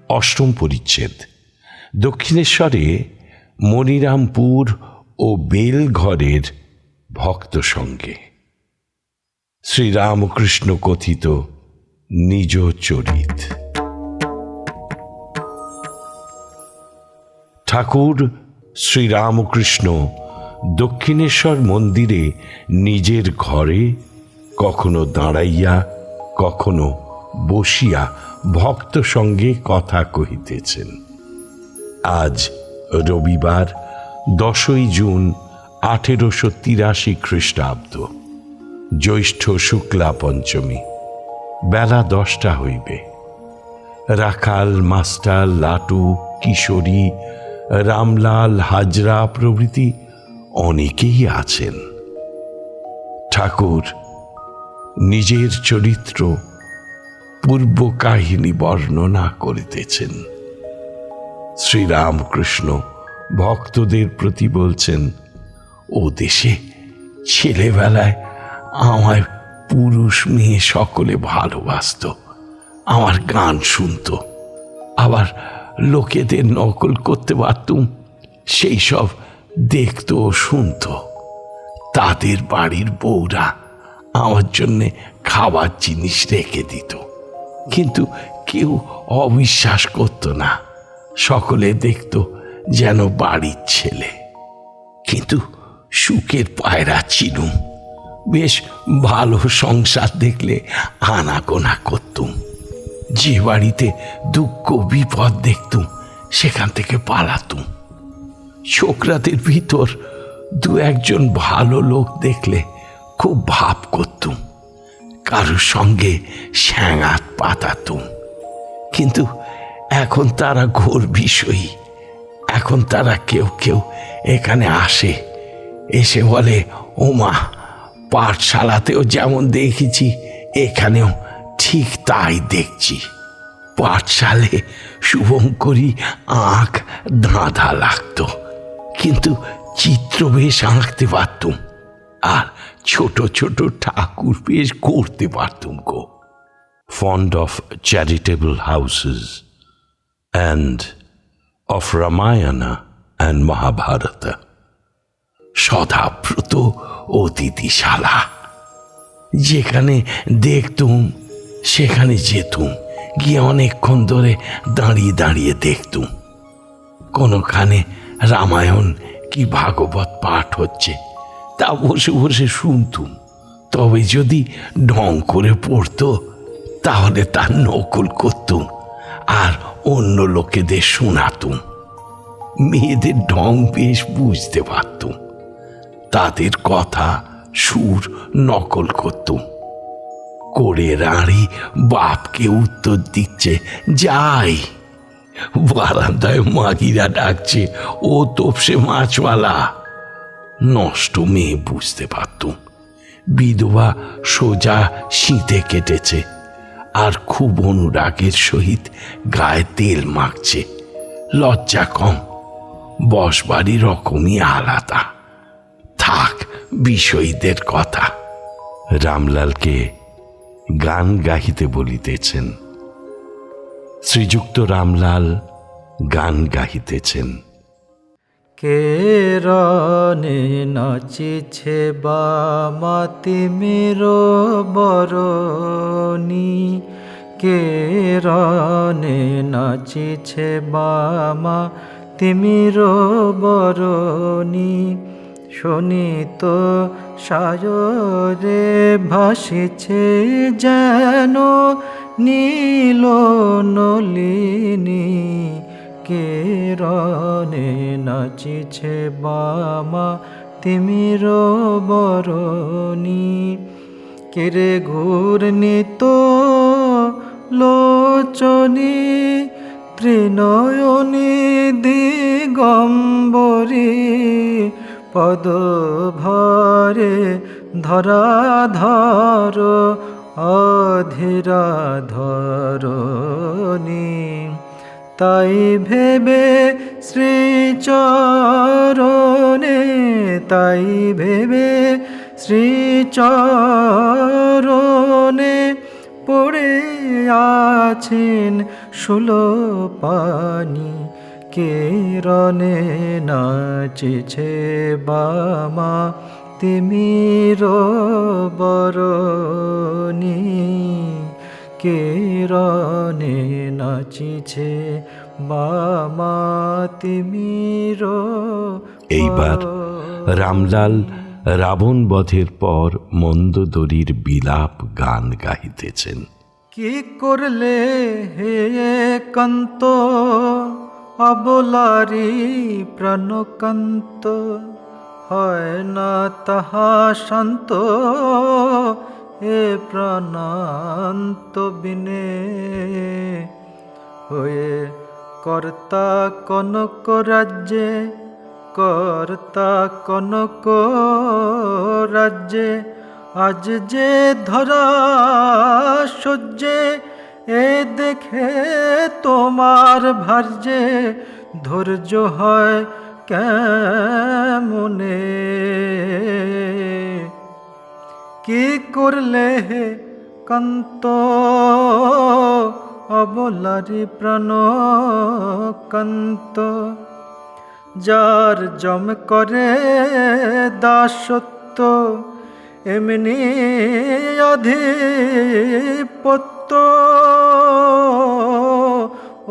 অষ্টম পরিচ্ছেদ। দক্ষিণেশ্বরে মনিরামপুর ও বেলঘরের ভক্ত সঙ্গে শ্রীরামকৃষ্ণ কথিত নিজ চরিত। ঠাকুর শ্রীরামকৃষ্ণ দক্ষিণেশ্বর মন্দিরে নিজের ঘরে কখনো দাঁড়াইয়া কখনো বসিয়া ভক্ত সঙ্গে কথা কহিতেছেন। আজ রবিবার 10ই জুন 1883 খ্রিস্টাব্দ, জ্যৈষ্ঠ শুক্লা পঞ্চমী, বেলা 10টা হইবে। রাখাল, মাস্টার, লাটু, কিশোরী, রামলাল, হাজরা প্রভৃতি অনেকেই আছেন। ঠাকুর নিজের চরিত্র পূর্ব কাহিনী বর্ণনা করিতেছেন। শ্রীরামকৃষ্ণ ভক্তদের প্রতি বলছেন, ও দেশে ছেলেবেলায় আমায় পুরুষ মেয়ে সকলে ভালোবাসত, আমার গান শুনত, আবার লোকেদের নকল করতে পারতুম, সেই সব দেখত ও শুনত। তাদের বাড়ির বউরা আমার জন্যে খাবার জিনিস রেখে দিত, কিন্তু কেউ অবিশ্বাস করত না, সকলে দেখত যেন বাড়ির ছেলে। কিন্তু সুখের পায়রা চিনুম, বেশ ভালো সংসার দেখলে আনাগোনা করতুম। যে বাড়িতে দুঃখ বিপদ দেখতুম সেখান থেকে পালাতুম। ছোকরাদের ভিতর দু একজন ভালো লোক দেখলে খুব ভাব করতুম, কারোর সঙ্গে স্যাঙাত পাতাতুম। কিন্তু এখন তারা ঘোর বিষয়ী। এখন তারা কেউ কেউ এখানে আসে, এসে বলে, ওমা, পাঠশালাতেও যেমন দেখেছি এখানেও ঠিক তাই দেখছি। পাঠশালে শুভঙ্করী আঁক ধাঁধা লাগত, কিন্তু চিত্র বেশ আঁকতে পারতুম, আর ছোট ছোট ঠাকুর বেশ করতে পারতুম গো। Fond of charitable houses and of Ramayana and Mahabharata. Sadabrata অতিথিশালা, যেখানে দেখতুম সেখানে যেতুম, গিয়ে অনেকক্ষণ ধরে দাঁড়িয়ে দাঁড়িয়ে দেখতুম। কোনোখানে রামায়ণ কি ভাগবত পাঠ হচ্ছে, তা বসে বসে শুনতুম। তবে যদি ঢং করে পড়তো তাহলে তার নকল করতুম আর অন্য লোকেদের শোনাতুম। মেয়েদের ঢং বেশ বুঝতে পারতুম, তাদের কথা সুর নকল করতুম। করে রাঁড়ি বাপকে উত্তর দিচ্ছে, যাই। বারান্দায় মাগিরা ডাকছে, ও তোপসে মাছওয়ালা। নষ্ট মেয়ে বুঝতে পারতুম, বিধবা সোজা শীতে কেটেছে আর খুব অনুরাগের সহিত গায়ে তেল মাখছে। লজ্জা কম, বসবাড়ি রকমই আলাদা। থাক বিষয়ীদের কথা। রামলালকে গান গাহিতে বলিতেছেন। শ্রীযুক্ত রামলাল গান গাহিতেছেন। কেরনে নাচিছে বামা তিমির বরণী, কেরনে নাচিছে বামা তিমির বরণী। শোনিত সায়রে ভাসিছে যেন নীল নলিনী, কেরনে নাচিছে বামা তিমির বরণী। কেরে ঘূর্ণিত লোচনী ত্রিনয়নী দিগম্বরী, পদভরে ধরাধর অধীরা ধরণী। তাই ভেবে শ্রীচরণে, তাই ভেবে শ্রীচরণে পড়ে আছেন সুলোপানি। কিরণে নাচেছে বামা তিমির বরণী, কিরণে নাচিছে বামা তিমির এইবার রামলাল রাবণ বধের পর মন্দোদরীর বিলাপ গান গাহিতেছেন। কি করলে হে কান্ত অবলারি প্রাণকান্ত, হয় না তাহা শান্ত এ প্রাণান্ত বিনে। হয়ে কর্তা কনক রাজ্যে, কর্তা কনক রাজ্যে, আজ যে ধরা সহ্যে এ দেখে তোমার ভার্যে ধৈর্য হয় কেমনে। কি করলে হে কান্ত অবলারি প্রাণ কান্ত, যার জম করে দাসত্ব এমনি আধিপত্য,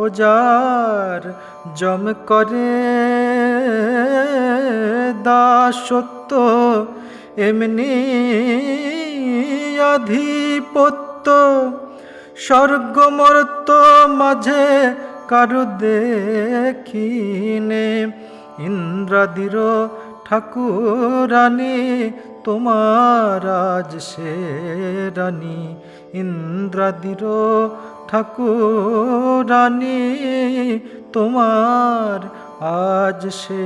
ও যার জম করে দাসত্ব এমনি আধিপত্য, স্বর্গমর্ত মাঝে কারু দেখিনে। ইন্দ্রাদির ঠাকুরানী তোমার আজ সে রানী, ইন্দ্রাদির ঠাকুরানী তোমার আজ সে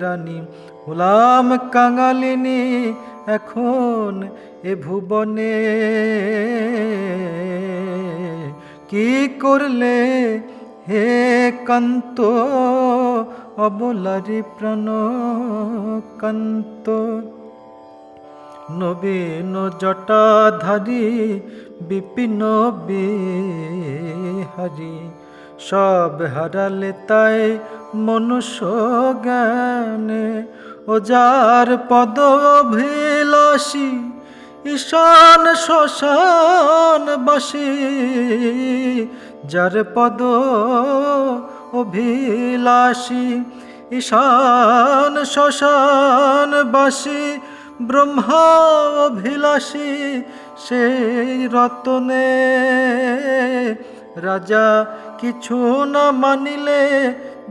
রানী। গোলাম কাঙালিনী এখন এ ভুবনে, কি করলে হে কান্ত অবলারি প্রাণ কান্ত। নবীন জটাধারী বিপিন বিহারী, সব হারালে তাই মনুষ্য জ্ঞানে। ও যার পদ অভিলাষী ঈশান শ্মশান বাসী, যার পদ অভিলাষী ঈশান শ্মশান বাসী, ব্রহ্মা অভিলাষী সেই রতনে। রাজা কিছু না মানিলে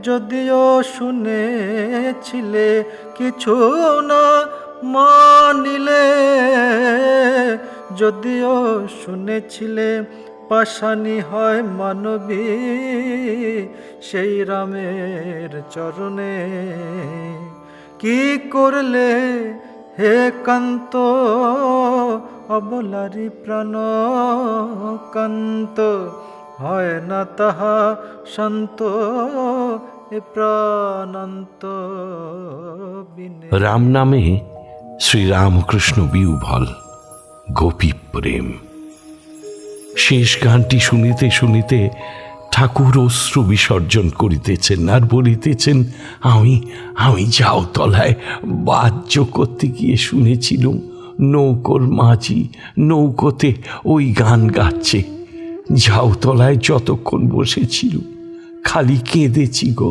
যদিও শুনেছিলে, কিছু না মানিলে যদিও শুনেছিলে, পাষাণী হয় মানবী সেই রামের চরণে। কি করলে হে কান্ত অবলারি প্রাণ কান্ত, হয় না তাহা শান্ত এ প্রাণান্ত বিনে। রাম নামে শ্রীরামকৃষ্ণ বিউভল, গোপী প্রেম। শেষ গানটি শুনিতে শুনিতে ঠাকুর অশ্রু বিসর্জন করিতেছেন আর বলিতেছেন, আমি ঝাউতলায় বাহ্য করতে গিয়ে শুনেছিলুম নৌকোর মাঝি নৌকোতে ওই গান গাচ্ছে। ঝাউতলায় যতক্ষণ বসেছিল খালি কেঁদেছি গো।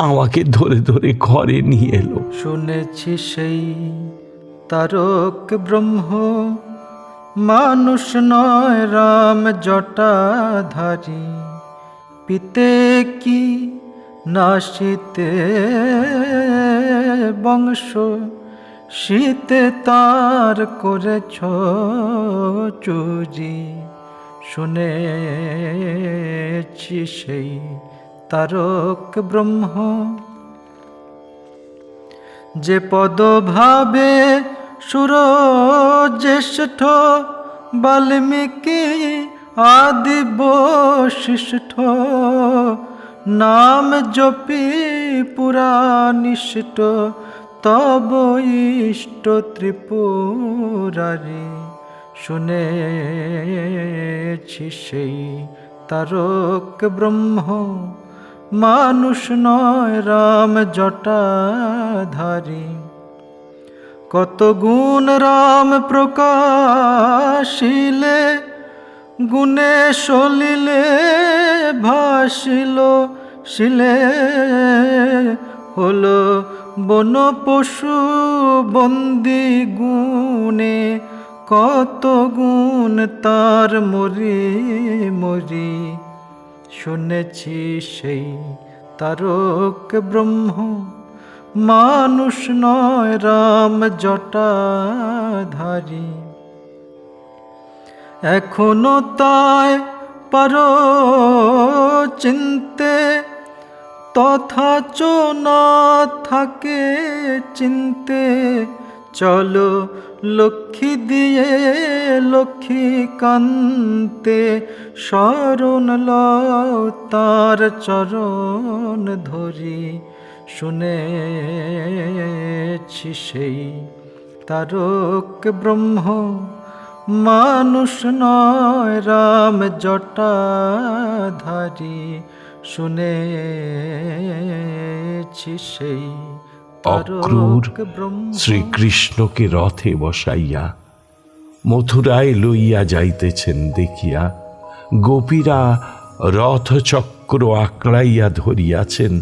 আমাকে ধরে ধরে ঘরে নিয়ে এলো। শুনেছি সেই তারক ব্রহ্ম, মানুষ নয় রাম জটাধারী। পিতে কি নাশিতে বংশ, শীতে তার করেছ চুরি। শুনেছি সেই তারক ব্রহ্ম, যে পদভাবে সুরজ্যেষ্ঠ বাল্মীকি আদি বশিষ্ঠ নাম জপি পুরা নিষ্ঠ তব ইষ্ট ত্রিপুরারি শুনেছি সেই তারক ব্রহ্ম মানুষ নয় রাম জটাধারী কত গুণ রাম প্রকাশিলে গুণে সলিলে ভাসিল শিলে হলো বন পশু বন্দি গুণে কত গুণ তার মরি মরি শুনেছি সেই তারক ব্রহ্ম মানুষ নয় রাম জটাধারী এখনো তাই পারো চিনতে তথাচ না থাকে চিনতে চলো লক্ষ্মী দিয়ে লক্ষ্মী কান্তে শরণ লও তার চরণ ধরি শুনেছি সেই তারক ব্রহ্ম মানুষ নয় রাম জটাধারী শুনেছি সেই অক্রূর তারক ব্রহ্ম শ্রীকৃষ্ণকে রথে বসাইয়া মথুরায় লইয়া যাইতেছেন দেখিয়া গোপীরা রথচক্র আঁকড়াইয়া ধরিয়াছেন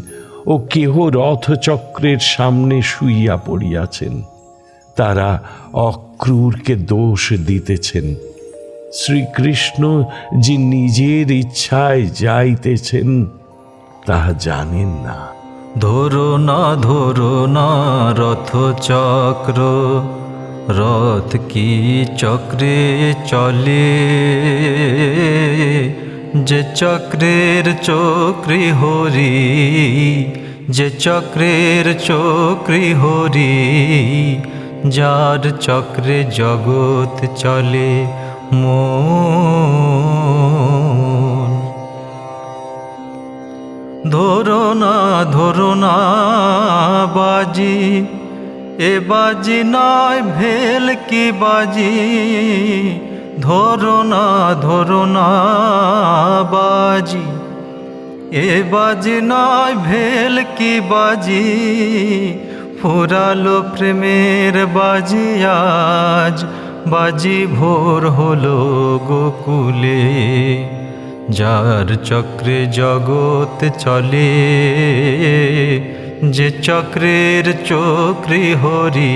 ও কেহ রথচক্রের সামনে শুইয়া পড়িয়াছেন। তারা অক্রূরকে দোষ দিতেছেন। শ্রীকৃষ্ণ যে নিজের ইচ্ছায় যাইতেছেন তাহা জানেন না। ধরো না রথ চক্র রথ কি চক্রে চলে যে চক্রের চক্রি হরি যে চক্রের চক্রি হরি যার চক্রে জগৎ চলে মন ধরো না বাজি এ বাজি নয় ভেল কি বাজি ধরো না বাজি এ বাজি নয় ভেল কি বাজি ফুরালো প্রেমের বাজি আজ বাজি ভোর হলো গোকুলে যার চক্রে জগৎ চলে যে চক্রের চক্রি হরি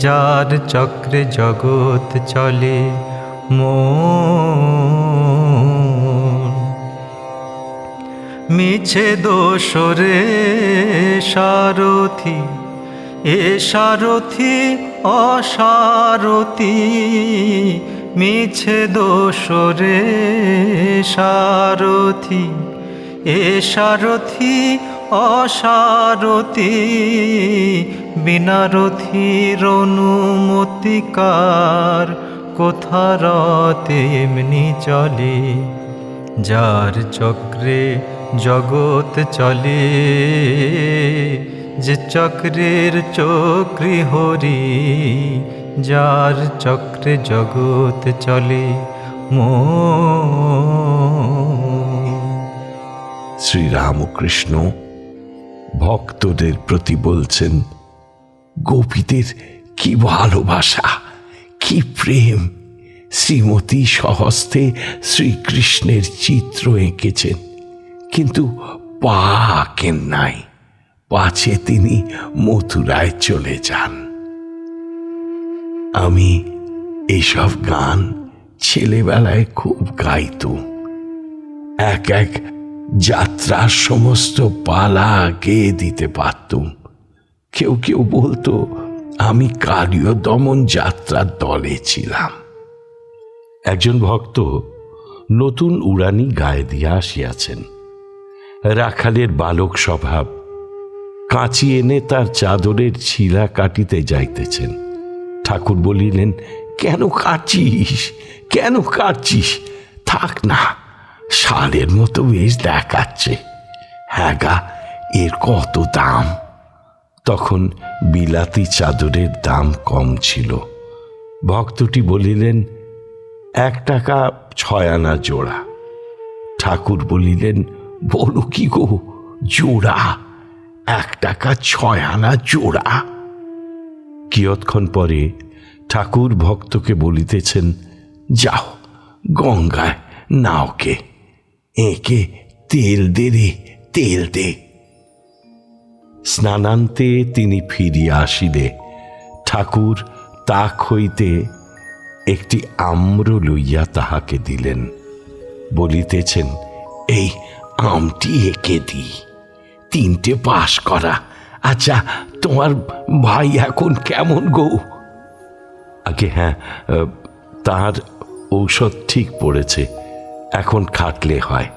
যার চক্রে জগৎ চলে মন মিছে দোষরে সারথি এ সারথি অসারথি মিছে দোষরে সারথি এ সারথি অসারথি বিনারথির অনুমতিকার কোথা রথ এমনি চলে যার চক্রে জগৎ চলে যে চক্রের চক্রি হরি যার চক্রে জগৎ চলে শ্রীরামকৃষ্ণ ভক্তদের প্রতি বলছেন, গোপীদের কি ভালোবাসা, কি প্রেম! শ্রীমতী স্বহস্তে শ্রীকৃষ্ণের চিত্র এঁকেছেন, কিন্তু পা আঁকেন নাই, পাছে তিনি মথুরায় চলে যান। আমি এইসব গান ছেলেবেলায় খুব গাইতুম। এক এক যাত্রার সমস্ত পালা গেয়ে দিতে পারতুম। কেউ কেউ বলতো আমি কালীয় দমন যাত্রার দলে ছিলাম। একজন ভক্ত নতুন উড়ানি গায়ে দিয়া আসিয়াছেন। রাখালের বালক স্বভাব, কাঁচি এনে তার চাদরের ছিলা কাটিতে যাইতেছেন। ঠাকুর বলিলেন, কেন কাটিস, কেন কাটছিস? থাক না, শালের মতো বেশ দেখাচ্ছে। হ্যাঁ গা, এর কত দাম? তখন বিলাতি চাদরের দাম কম ছিল। ভক্তটি বলিলেন, 1 টাকা 6 আনা জোড়া। ঠাকুর বলিলেন, বলো কি গো, জোড়া? 1 টাকা 6 আনা জোড়া? কিয়ৎক্ষণ পরে ঠাকুর ভক্তকে বলিতেছেন, যাও গঙ্গায় নাওকে, একে তেল দে রে, তেল দে। স্নানান্তে তিনি ফিরিয়া আসিলে ঠাকুর তাক হইতে একটি আম্র লইয়া তাহাকে দিলেন। বলিতেছেন, এই আমটি একে দি, 3টে পাস করা। আচ্ছা, তোমার ভাই এখন কেমন গো? আগে হ্যাঁ, তার ঔষধ ঠিক পড়েছে, এখন খাটলে হয়।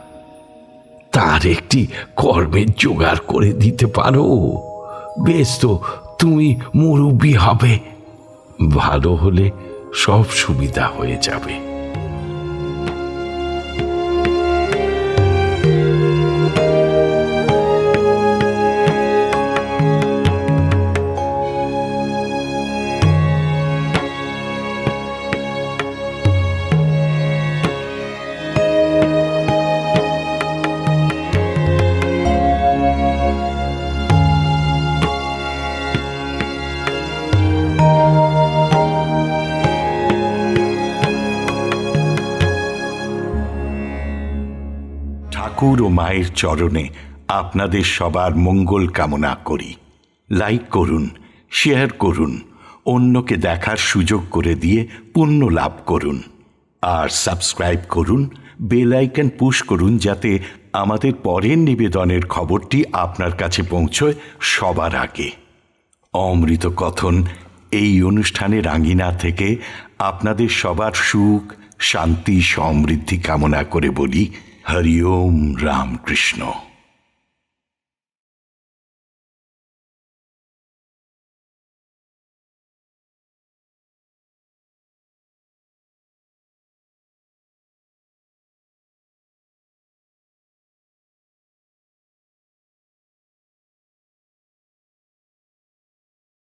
তার একটি কর্মের জোগাড় করে দিতে পারো? বেশ তো, তুমি মুরব্বি হবে, ভালো হলে সব সুবিধা হয়ে যাবে। ঠাকুর ও মায়ের চরণে আপনাদের সবার মঙ্গল কামনা করি। লাইক করুন, শেয়ার করুন, অন্যকে দেখার সুযোগ করে দিয়ে পুণ্য লাভ করুন। আর সাবস্ক্রাইব করুন, বেল আইকন পুশ করুন, যাতে আমাদের পরের নিবেদনের খবরটি আপনার কাছে পৌঁছয় সবার আগে। অমৃত কথন এই অনুষ্ঠানের আঙিনা থেকে আপনাদের সবার সুখ, শান্তি, সমৃদ্ধি কামনা করে বলি, হরি ওম রামকৃষ্ণ।